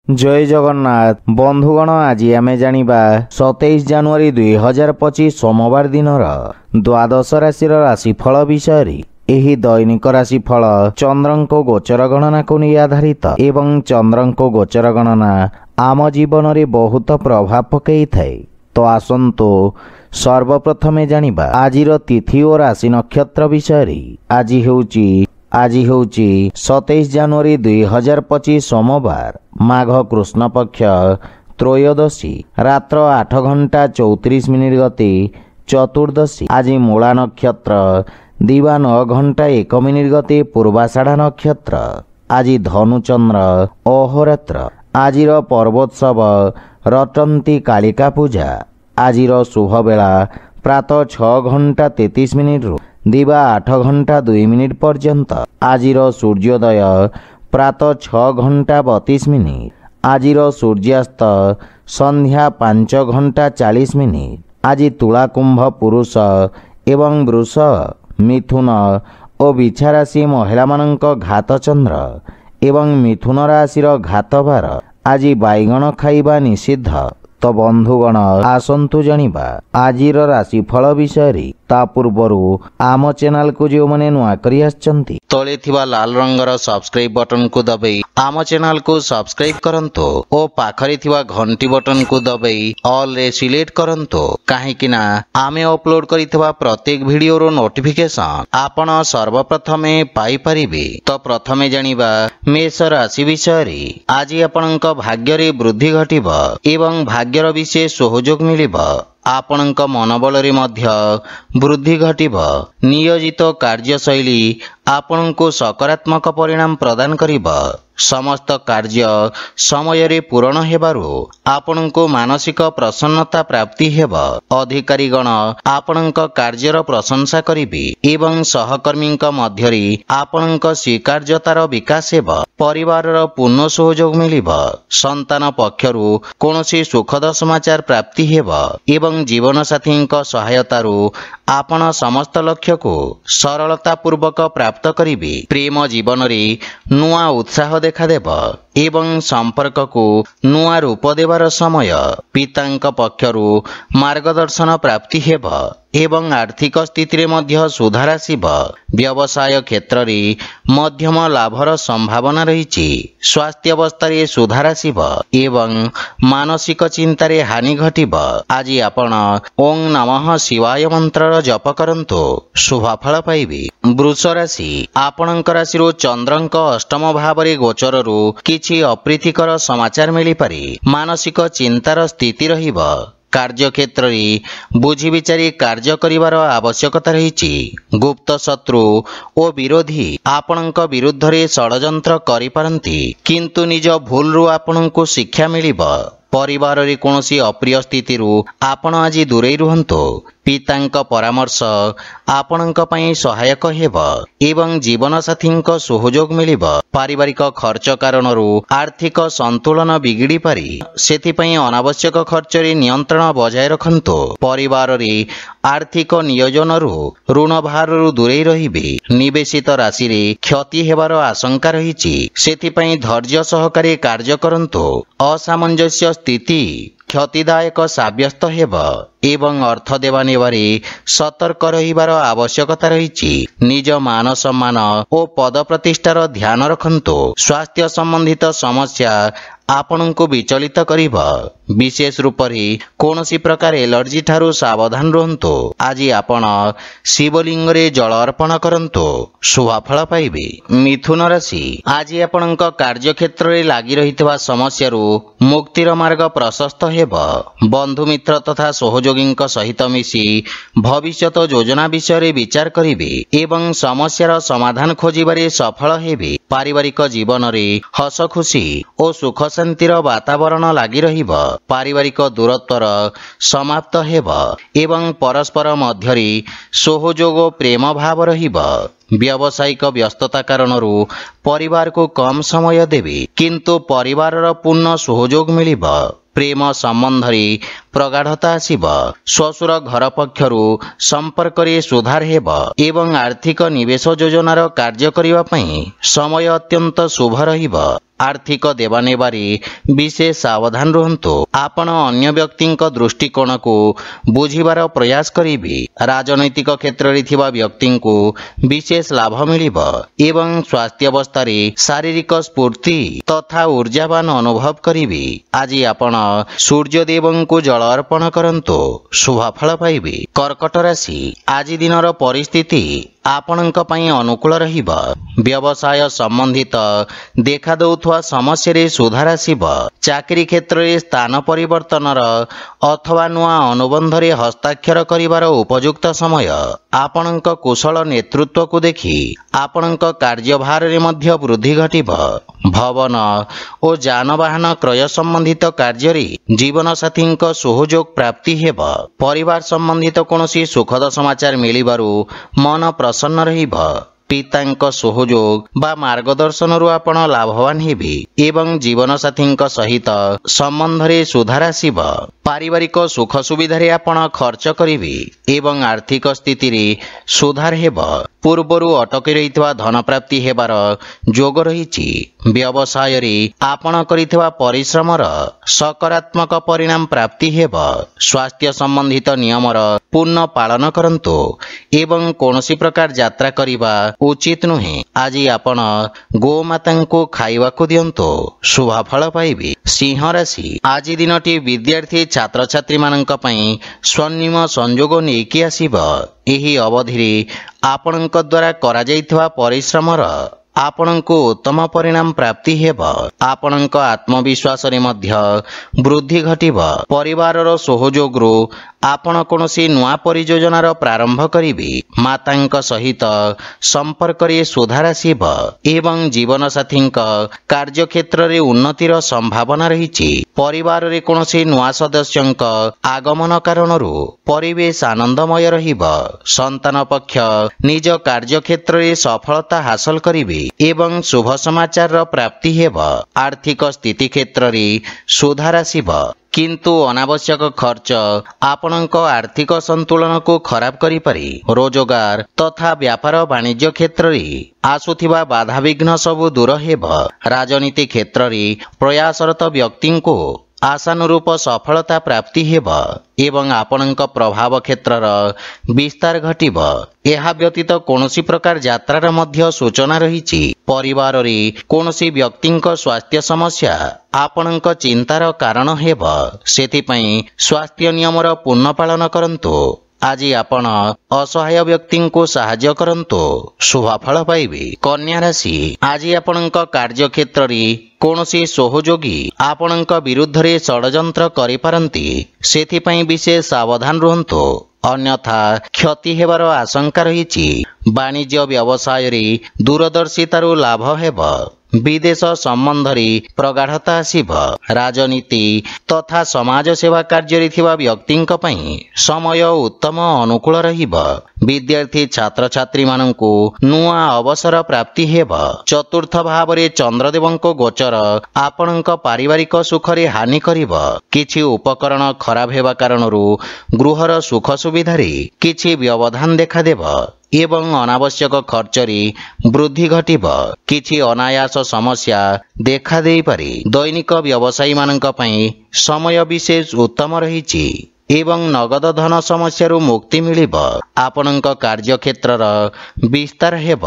जय जगन्नाथ बंधुगण आज आमे जानिबा 27 जनवरी 2025 सोमवार दिनर द्वादश राशि राशिफल विषय। एही दैनिक राशिफल चंद्रंको गोचर गणना को नहीं आधारित एवं चंद्रंको गोचर गणना आम जीवन रे बहुत प्रभाव पकई थाए। तो आसंतु सर्वप्रथमे जानिबा आजिर तिथि और राशि नक्षत्र विषय। आज हेउची 27 जनवरी 2025 सोमवार माघ कृष्ण पक्ष त्रयोदशी रात्र 8 घंटा 34 मिनिट गति चतुर्दशी। आज मूला नक्षत्र दिवा 9 घंटा 1 मिनिट गति पूर्वाषाढ़ा नक्षत्र। आज धनुचंद्र अहोरात्र। आजिर पर्वोत्सव रटंती कालिका पूजा। आजिर शुभ बेला प्रातः 6 घंटा 33 मिनिट दिवा 8 घंटा 2 मिनिट पर्यंत। आजिर सूर्योदय प्रातः 6 घंटा 32 मिनिट। आजिर सूर्यास्त संध्या 5 घंटा 40 मिनिट। आज तुला कुंभ पुरुष एवं वृष मिथुन और बिछा राशि महिला मानक घात चंद्र एवं मिथुन राशि घात भार। आज बैगण खाइबा निषिद्ध। तो बंधुगण आसंतु जानिबा आजिर राशिफल विषय। ता पूर्वरु आम चैनल को जो माने नुआ करी आछंती तळे थिबा लाल रंगर सब्सक्राइब बटन को दबाई आम चैनल को सब्सक्राइब करंतो ओ पाखरे थिबा घंटी बटन को दबाई ऑल रे सिलेक्ट करंतो काहेकि ना आमे अपलोड करितबा प्रत्येक वीडियो रो नोटिफिकेशन आपण सर्वप्रथमे पाई परिबे। तो प्रथमे जानिबा मेष राशि विषय। आज आपनक भाग्य रे वृद्धि घटिबो एवं भाग्यर विशेष सहयोग मिलिबो। आपणक मनोबल रे मध्य वृद्धि घटिबो। नियोजित कार्यशैली आपणको सकारात्मक परिणाम प्रदान करिबो। समस्त कार्य समय रे पूर्ण हेबारु आपणको मानसिक प्रसन्नता प्राप्ति हेबो। अधिकारीगण आपणक कार्यर प्रशंसा करिबे एवं सहकर्मीक मध्य रे आपणक स्वीकार्यतार विकास हेबो। परिवारर पूर्ण सहयोग मिलिबो। संतान पक्षरु कोनोसी सुखद समाचार प्राप्ति हेबो एवं जीवन साथीक सहायतारु आपण समस्त लक्ष्य को सरलता पूर्वक प्राप्त करिबे। प्रेम जीवन रे नुआ उत्साह देखादेब एवं संपर्क को नुआ रूप देवार समय। पितांक पक्षरु मार्गदर्शन प्राप्ति हेब एवं आर्थिक स्थिति रे मध्य सुधार आसिब। व्यवसाय क्षेत्र रे मध्यम लाभर संभावना रहिछि। स्वास्थ्य अवस्था रे सुधार आसिब एवं मानसिक चिंता रे हानि घटिब। आज आपण ओं नमः शिवाय मंत्र जप करंतो शुभ फल पाइबे। वृष राशि आपणक राशि चंद्रंक अष्टम भाव रे गोचर रु किछि अप्रीतिकर समाचार मिली पारे। मानसिक चिंतार स्थिति रहिब। कार्य क्षेत्र रे बुझी विचारी कार्य करिवार आवश्यकता रहिछि। गुप्त शत्रु ओ विरोधी आपणक विरुद्ध रे षडयंत्र करि पारंती किंतु निज भूल रु आपणको शिक्षा मिलिब। परिवार रे कोनोसी अप्रिय स्थिति रु आपण आज दूरे रुहंतो। पितांक परामर्श आपणक पई सहायक हेब एवं जीवन साथींक सहयोग मिलिब। पारिवारिक खर्च कारणरु आर्थिक संतुलन बिगिड़ी पारि सेथि पई अनावश्यक खर्च रे नियंत्रण बजाय रखंतो। परिवार रे आर्थिक नियोजन रु ऋण भार रु दूरे रहिबे। निवेशित राशि रे क्षति हेबार आशंका रहिछि सेथि पई धैर्य सहकारे कार्य करंतो। असामंजस्य स्थिति क्षतिदायक साब्यस्त हेब एवं अर्थ देवा नेबारे सतर्क रहिबार आवश्यकता रहिछि। निज मान सम्मान ओ पद प्रतिष्ठार ध्यान रखंतो। स्वास्थ्य संबंधित समस्या आपणको विचलित करिब। विशेष रूप रे कोनोसी प्रकार एलर्जी ठारू सावधान रहंतो। आज आपण शिवलिंग रे जल अर्पण करंतो शुभ फल पाइबे। मिथुन राशि आज आपणक कार्य क्षेत्र रे लागि रहितबा समस्या रु मुक्तिर मार्ग प्रशस्त हेब। बंधु मित्र तथा सहयोगींक सहित मिसी भविष्यत योजना विषय रे विचार करिवे एवं समस्यार समाधान खोजिबारे सफल हेबे। पारिवारिक जीवन रे हस खुशी ओ सुख शांतिर वातावरण लागि रहिब। पारिवारिक दूरत्वर समाप्त हेब एवं परस्पर मध्य रे सहयोग ओ प्रेम भाव रहिब। व्यावसायिक व्यस्तता कारणरु परिवार को कम समय देबे किंतु परिवारर पूर्ण सहयोग मिलिब। प्रेम संबंध रे प्रगाढ़ता आसिब। श्वशुर घर पक्षरु संपर्क रे सुधार हेब एवं आर्थिक निवेश योजनार कार्य करिवा पई समय अत्यंत शुभ रहिब। आर्थिक देवानेबारे विशेष सावधान रुहंतु। आपण अन्य व्यक्तिंक दृष्टिकोण को बुझिबार प्रयास करिबे। राजनैतिक क्षेत्र रे थिबा व्यक्तिंको विशेष लाभ मिलिब एवं स्वास्थ्य अवस्था रे शारीरिक स्फूर्ति तथा ऊर्जावान अनुभव करिबे। आज आपण सूर्यदेवंको जल अर्पण करंतु, शुभ फल पाइबे। कर्कट राशि आज दिनर परिस्थिति आपणक पई अनुकूल रहिब। व्यवसाय संबंधित देखा दउथवा समस्या रे सुधार आसिब। चाकरी क्षेत्र रे स्थान परिवर्तनर अथवा नुआ अनुबंध रे हस्ताक्षर करिवार उपयुक्त समय। आपणक कुशल नेतृत्व को देखि आपणक कार्यभार रे मध्य वृद्धि घटिब। भवन और जानवाहन क्रय संबंधित कार्य रे जीवन साथींक सहयोग प्राप्ति हेब। परिवार संबंधित कोनोसी सुखद समाचार मिलिबारु मन प्रसन्न रहिब। पितांक सहयोग बा मार्गदर्शन रु आपण लाभवान हेबे एवं जीवन साथींक सहित संबंध रे सुधार आसिब। पारिवारिक सुख सुविधा रे आपण खर्च करिवे एवं आर्थिक स्थिति रे सुधार हेब। पूर्वरु अटकी रहितवा धन प्राप्ति हेबार जोग रहिछि। व्यवसाय रे आपण करितवा परिश्रमर सकारात्मक परिणाम प्राप्ति हेब। स्वास्थ्य संबंधित नियमर पूर्ण पालन करंतु एवं कोनोसी प्रकार यात्रा करिबा उचित नुहे। आज आपण गोमाता को खाइबा को दियंतु, शुभ फल पाइबे। सिंह राशि आज दिनटी विद्यार्थी छात्र छात्री मानक पई स्वर्णिम संयोग नेकी आसीब। एही अवधि रे आपणक द्वारा करा जाइतवा परिश्रमर आपणको उत्तम परिणाम प्राप्ति हेब। आपणक आत्मविश्वास रे मध्य वृद्धि घटिब। परिवारर सहयोग रु आपण कोनोसी नुआ परियोजनार प्रारंभ करिवे। मातांक सहित संपर्क रे सुधार आसिब एवं जीवन साथींक कार्य क्षेत्र रे उन्नतिर संभावना रहिछि। परिवार रे कोनोसी नुआ सदस्यंक आगमन कारणरु परिवेश आनंदमय रहिब। संतान पक्ष निज कार्य क्षेत्र रे सफलता हासिल करिवे एवं शुभ समाचार प्राप्ति हेब। आर्थिक स्थिति क्षेत्र रे सुधार आसिब किंतु अनावश्यक खर्च आपणक आर्थिक संतुलन को खराब करि पारे। रोजगार तथा व्यापार वाणिज्य क्षेत्र रे आसुथिबा बाधा विघ्न सब दूर हेब। राजनीति क्षेत्र रे प्रयासरत व्यक्ति को आशानुरूप सफलता प्राप्ति हेब एवं आपणक प्रभाव क्षेत्रर विस्तार घटिब। एहा व्यतीत कोनोसी प्रकार यात्रार मध्य सूचना रहिछि। परिवार रे कोनोसी व्यक्तिंक स्वास्थ्य समस्या आपणक चिंतार कारण हेब। सेथिपई स्वास्थ्य नियमर पूर्ण पालन करंतु। आज आपण असहाय व्यक्ति को साहाय्य करंतु, शुभ फल पाइबे। कन्या राशि आज आपणक कार्य क्षेत्र रे कोनोसी सहयोगी आपणक विरुद्ध रे षडयंत्र करि पारंती, सेथिपई विशेष सावधान रुहंतु, अन्यथा क्षति हेबार आशंका रहिछि। वाणिज्य व्यवसाय रे दूरदर्शितारु लाभ हेब। विदेश संबंध रे प्रगाढ़ता आसिब। राजनीति तथा समाज सेवा कार्य रे थिबा व्यक्तिंक पई समय उत्तम अनुकूल रहिब। विद्यार्थी छात्र छात्री माननकु नुआ अवसर प्राप्ति हेब। चतुर्थ भाव रे चंद्रदेवंको गोचर आपणक पारिवारिक सुख रे हानि करिब। किछि उपकरण खराब हेबा कारणरु गृहर सुख सुविधा रे किछि व्यवधान देखा देब एवं अनावश्यक खर्च रे वृद्धि घटिब। किछि अनायास समस्या देखा देई पारे। दैनिक व्यवसायी माननक पई समय विशेष उत्तम रहिछि एवं नगद धन समस्या मुक्ति मिलिब। आपणक कार्य क्षेत्रर विस्तार हेब।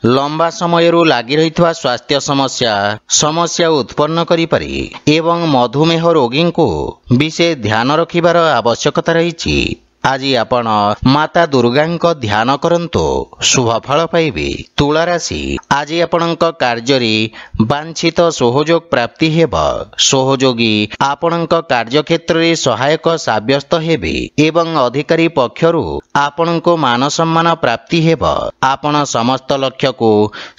लंबा समय लगी रही स्वास्थ्य समस्या उत्पन्न करि पारे एवं मधुमेह रोगी को विशेष ध्यान रखिबार आवश्यकता रही। आज आपण माता दुर्गा ध्यान करंतु, शुभ फल पाइबे। तुला राशि आज आपणक कार्य रे वांछित सहयोग प्राप्ति हेब। सहयोगी आपणक कार्य क्षेत्र रे सहायक साब्यस्त हेबे एवं अधिकारी पक्षरु आपणको मान सम्मान प्राप्ति हेब। आपण समस्त लक्ष्य को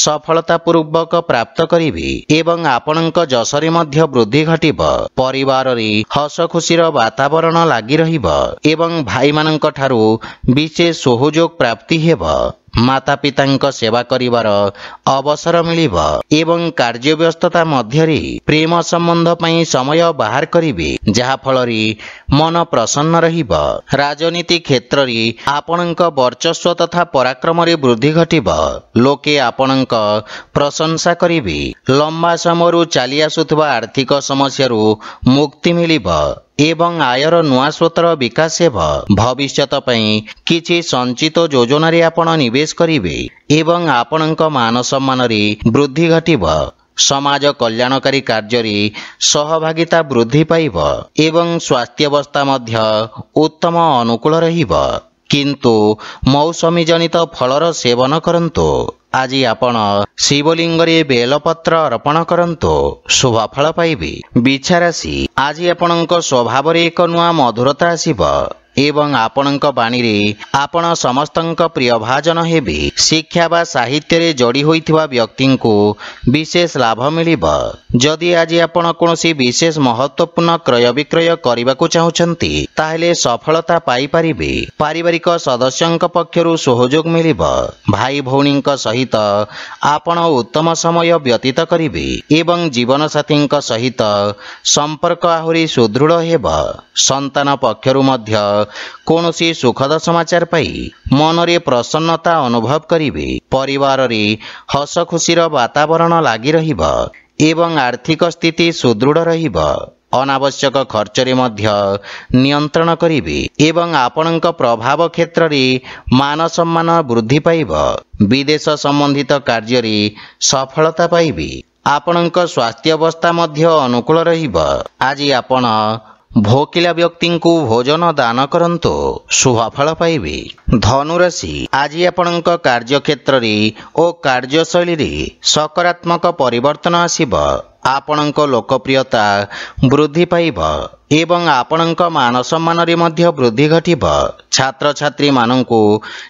सफलता पूर्वक प्राप्त करिवे एवं आपणक जसरे मध्य वृद्धि घटिब। परिवार रे हस खुशीर वातावरण लागि रहिब एवं भाई मानक ठारू विशेष सहयोग प्राप्ति हेब। माता पितांक सेवा करिवार अवसर मिलिब एवं कार्य व्यस्तता मध्यरे प्रेम संबंध पई समय बाहर करिवे जहा फलरे मन प्रसन्न रहिब। राजनीति क्षेत्र रे आपणक वर्चस्व तथा पराक्रम रे वृद्धि घटिब। लोके आपणक प्रशंसा करिवे। लंबा समयरु चली आसुथबा आर्थिक समस्यारु मुक्ति मिलिब एवं आयर नुआ स्रोतर विकास हेब। भविष्यत पई किछि संचित योजना रे आपण निवेश करिवे एवं आपणक मान सम्मान रे वृद्धि घटिब। समाज कल्याणकारी कार्य रे सहभागिता वृद्धि पाइब एवं स्वास्थ्य अवस्था मध्य उत्तम अनुकूल रहिब। किंतु मौसमी जनित फलर सेवन करंतु। आज आपण शिवलिंग रे बेलपत्र अर्पण करंतु शुभ फल पाइबे। बिछारासी आज आपणक स्वभाव रे एक नुआ मधुरता आसीब एवं आपणक बाणी रे आपण समस्तंक प्रिय भाजन हेबे। शिक्षा बा साहित्य रे जोड़ी होइथिबा व्यक्ति को विशेष लाभ मिलिब। जदि आज आपण कोनोसी विशेष महत्वपूर्ण क्रय विक्रय करबा को चाहुचंती ताहेले सफलता पाई परिबे। पारिवारिक सदस्यंक पक्षरु सहयोग मिलिब। भाई भौणींक सहित आपण उत्तम समय व्यतीत करिवे एवं जीवन साथींक सहित संपर्क आहुरी सुदृढ़ हेब। संतान पक्षरु मध्य कोनोसी सुखद समाचार पाई मनरे प्रसन्नता अनुभव करिवे। परिवार रे हस खुशीर वातावरण लागि रहिब एवं आर्थिक स्थिति सुदृढ़ रहिब। अनावश्यक खर्च रे मध्य नियंत्रण करिवे एवं आपणक प्रभाव क्षेत्र रे मान सम्मान वृद्धि पाइब। विदेश संबंधित कार्य रे सफलता पाइबे। आपणक स्वास्थ्य अवस्था मध्य अनुकूल रहिब। आज आपण भोकिला व्यक्ति को भोजन दान करंतु शुभ फल पाइबे। धनुराशि आज आपणक कार्य क्षेत्र रे ओ कार्यशैली रे सकारात्मक परिवर्तन आसीब। आपणक लोकप्रियता वृद्धि पाइब एवं आपणक मान सम्मान रे मध्य वृद्धि घटिब। छात्र छात्री मानंकु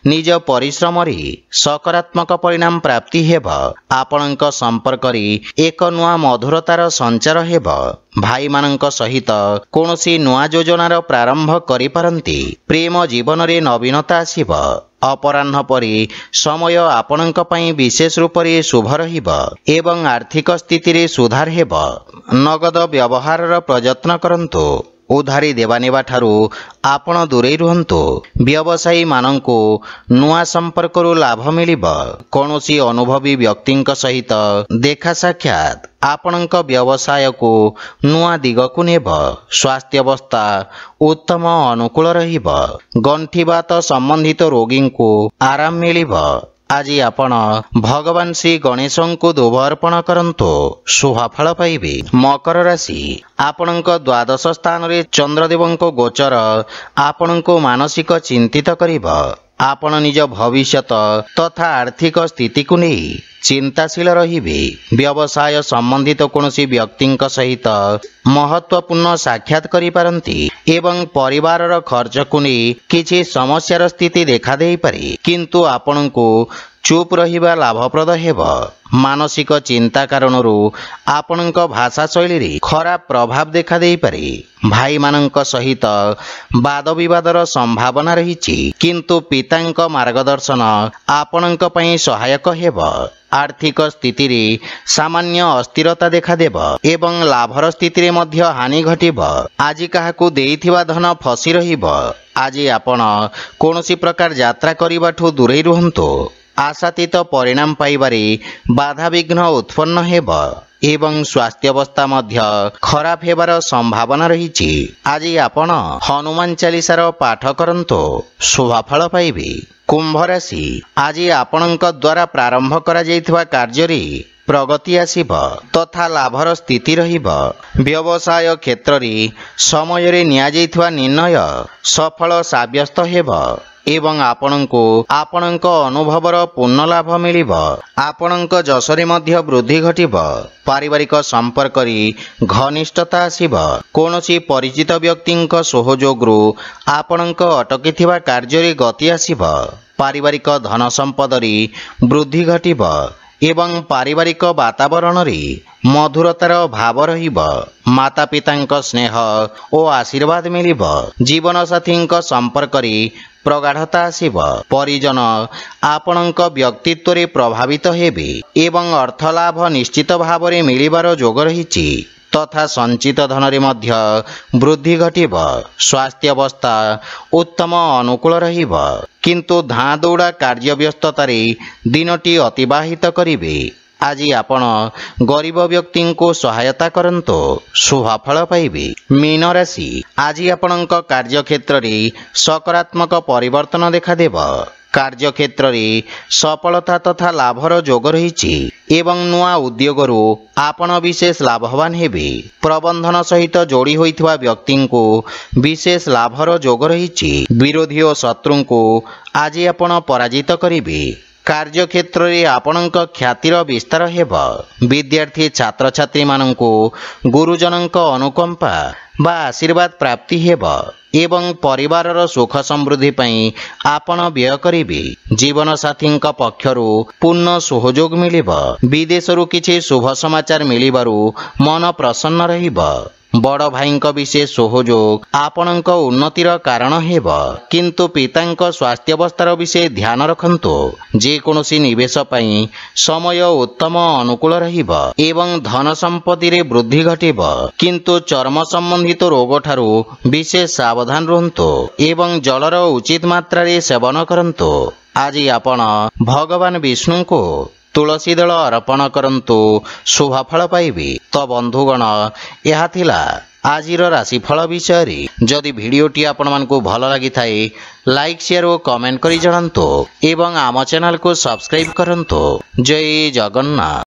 निज परिश्रम रे सकारात्मक परिणाम प्राप्ति हेब। आपणक संपर्क रे एक नुआ मधुरतार संचार हेब। भाई मानंक सहित कोनोसी नुआ योजनार प्रारंभ करि पारंती। प्रेम जीवन रे नवीनता आसीब। अपराह्न परि समय आपणक पई विशेष रूप रे शुभ रहिब एवं आर्थिक स्थिति रे सुधार हेब। नगद व्यवहारर प्रयत्न करंतु। उधारी देवानेवा ठारू आपण दूरे रुहंतु। व्यवसायी मानंकु नुआ संपर्करु लाभ मिलिब। कोनोसी अनुभवी व्यक्तिंक सहित देखा साक्षात आपणक व्यवसाय को नुआ दिग को नेब। स्वास्थ्य अवस्था उत्तम अनुकूल रहिब। गंठीबात संबंधित रोगी को आराम मिलिब। आज आपण भगवान श्री गणेश को दुभ अर्पण करंतु शुभ फल पाइबे। मकर राशि आपणक द्वादश स्थान रे चंद्रदेव को गोचर आपण को मानसिक चिंतित करिब। आपण निज भविष्यत तथा आर्थिक स्थिति को नहीं चिंताशील रहिबे। व्यवसाय संबंधित कोनोसी व्यक्तिंक सहित महत्वपूर्ण साक्षात करि पारंती एवं परिवारर खर्च को नहीं किछि समस्यार स्थिति देखा देई पारे। किंतु आपणको चुप रहिबा लाभप्रद हेब। मानसिक चिंता कारणरू आपणक भाषा शैली रे खराब प्रभाव देखा देई पारे। भाई मानंक सहित वाद विवादर संभावना रहिछि किंतु पितांक मार्गदर्शन आपणक पई सहायक हेब। आर्थिक स्थिति रे सामान्य अस्थिरता देखा देब एवं लाभर स्थिति रे मध्य हानि घटिब। आज काहाकू देइथिबा धन फसी रहिब। आज आपण कोनोसी प्रकार यात्रा करिबाठू दूरे रुहंतु। आशातीत परिणाम पाइबारे बाधा विघ्न उत्पन्न हेब एवं स्वास्थ्य अवस्था मध्य खराब हेबार संभावना रहिछि। आज आपण हनुमान चालीसार पाठ करंतु शुभ फल पाइबे। कुंभ राशि आज आपणक द्वारा प्रारंभ करा जायथिबा कार्य रे प्रगति आसीब तथा लाभर स्थिति रहिब। व्यवसाय क्षेत्र रे समय रे निया जायथिबा निर्णय सफल साब्यस्त हेब एवं आपणको आपणक अनुभवर पूर्ण लाभ मिलिब। आपणक जसरे मध्य वृद्धि घटिब। पारिवारिक संपर्क रे घनिष्ठता आसीब। कोनोसी परिचित व्यक्तिंक सहयोगरु आपणक अटकीथिबा कार्य रे गति आसीब। पारिवारिक धन संपद रे वृद्धि घटिब एवं पारिवारिक वातावरण रे मधुरतार भाव रहिब। माता पितांक स्नेह और आशीर्वाद मिलिब। जीवन साथींक संपर्क रे ପ୍ରଗାଢ଼ତା ଆସିବ। ପରିଜନ ଆପଣଙ୍କ ବ୍ୟକ୍ତିତ୍ୱରେ ପ୍ରଭାବିତ ହେବେ ଏବଂ ଅର୍ଥ ଲାଭ ନିଶ୍ଚିତ ଭାବରେ ମିଳିବାର ଯୋଗ ରହିଛି ତଥା ସଞ୍ଚିତ ଧନରେ ମଧ୍ୟ ବୃଦ୍ଧି ଘଟିବ। ସ୍ୱାସ୍ଥ୍ୟ ଅବସ୍ଥା ଉତ୍ତମ ଅନୁକୂଳ ରହିବ, କିନ୍ତୁ ଧାଁ ଦୌଡ଼ା କାର୍ଯ୍ୟ ବ୍ୟସ୍ତତାରେ ଦିନଟି ଅତିବାହିତ କରିବେ। ଆଜି ଆପଣ ଗରିବ ବ୍ୟକ୍ତିଙ୍କୁ ସହାୟତା କରନ୍ତୁ, ଶୁଭ ଫଳ ପାଇବେ। ମୀନ ରାଶି, ଆଜି ଆପଣଙ୍କ କାର୍ଯ୍ୟକ୍ଷେତ୍ରରେ ସକାରାତ୍ମକ ପରିବର୍ତ୍ତନ ଦେଖାଦେବ। କାର୍ଯ୍ୟକ୍ଷେତ୍ରରେ ସଫଳତା ତଥା ଲାଭର ଯୋଗ ରହିଛି ଏବଂ ନୂଆ ଉଦ୍ୟୋଗରୁ ଆପଣ ବିଶେଷ ଲାଭବାନ ହେବେ। ପ୍ରବନ୍ଧନ ସହିତ ଯୋଡ଼ି ହୋଇଥିବା ବ୍ୟକ୍ତିଙ୍କୁ ବିଶେଷ ଲାଭର ଯୋଗ ରହିଛି। ବିରୋଧୀ ଓ ଶତ୍ରୁଙ୍କୁ ଆଜି ଆପଣ ପରାଜିତ କରିବେ। କାର୍ଯ୍ୟକ୍ଷେତ୍ରରେ ଆପଣଙ୍କ ଖ୍ୟାତିର ବିସ୍ତାର ହେବ। ବିଦ୍ୟାର୍ଥୀ ଛାତ୍ରଛାତ୍ରୀମାନଙ୍କୁ ଗୁରୁଜନଙ୍କ ଅନୁକମ୍ପା ବା ଆଶୀର୍ବାଦ ପ୍ରାପ୍ତି ହେବ ଏବଂ ପରିବାରର ସୁଖ ସମୃଦ୍ଧି ପାଇଁ ଆପଣ ବ୍ୟୟ କରିବେ। ଜୀବନସାଥୀଙ୍କ ପକ୍ଷରୁ ପୂର୍ଣ୍ଣ ସହଯୋଗ ମିଳିବ। ବିଦେଶରୁ କିଛି ଶୁଭ ସମାଚାର ମିଳିବାରୁ ମନ ପ୍ରସନ୍ନ ରହିବ। ବଡ଼ ଭାଇଙ୍କ ବିଶେଷ ସହଯୋଗ ଆପଣଙ୍କ ଉନ୍ନତିର କାରଣ ହେବ, କିନ୍ତୁ ପିତାଙ୍କ ସ୍ୱାସ୍ଥ୍ୟାବସ୍ଥାର ବିଷୟ ଧ୍ୟାନ ରଖନ୍ତୁ। ଯେକୌଣସି ନିବେଶ ପାଇଁ ସମୟ ଉତ୍ତମ ଅନୁକୂଳ ରହିବ ଏବଂ ଧନ ସମ୍ପତ୍ତିରେ ବୃଦ୍ଧି ଘଟିବ, କିନ୍ତୁ ଚର୍ମ ସମ୍ବନ୍ଧିତ ରୋଗଠାରୁ ବିଶେଷ ସାବଧାନ ରୁହନ୍ତୁ ଏବଂ ଜଳର ଉଚିତ ମାତ୍ରାରେ ସେବନ କରନ୍ତୁ। ଆଜି ଆପଣ ଭଗବାନ ବିଷ୍ଣୁଙ୍କୁ ତୁଳସୀ ଦଳ ଅର୍ପଣ କରନ୍ତୁ, ଶୁଭ ଫଳ ପାଇବେ। ତ ବନ୍ଧୁଗଣ, ଏହା ଥିଲା ଆଜିର ରାଶିଫଳ ବିଷୟରେ। ଯଦି ଭିଡ଼ିଓଟି ଆପଣମାନଙ୍କୁ ଭଲ ଲାଗିଥାଏ, ଲାଇକ୍, ସେୟାର ଓ କମେଣ୍ଟ କରି ଜଣାନ୍ତୁ ଏବଂ ଆମ ଚ୍ୟାନେଲକୁ ସବସ୍କ୍ରାଇବ୍ କରନ୍ତୁ। ଜୟ ଜଗନ୍ନାଥ।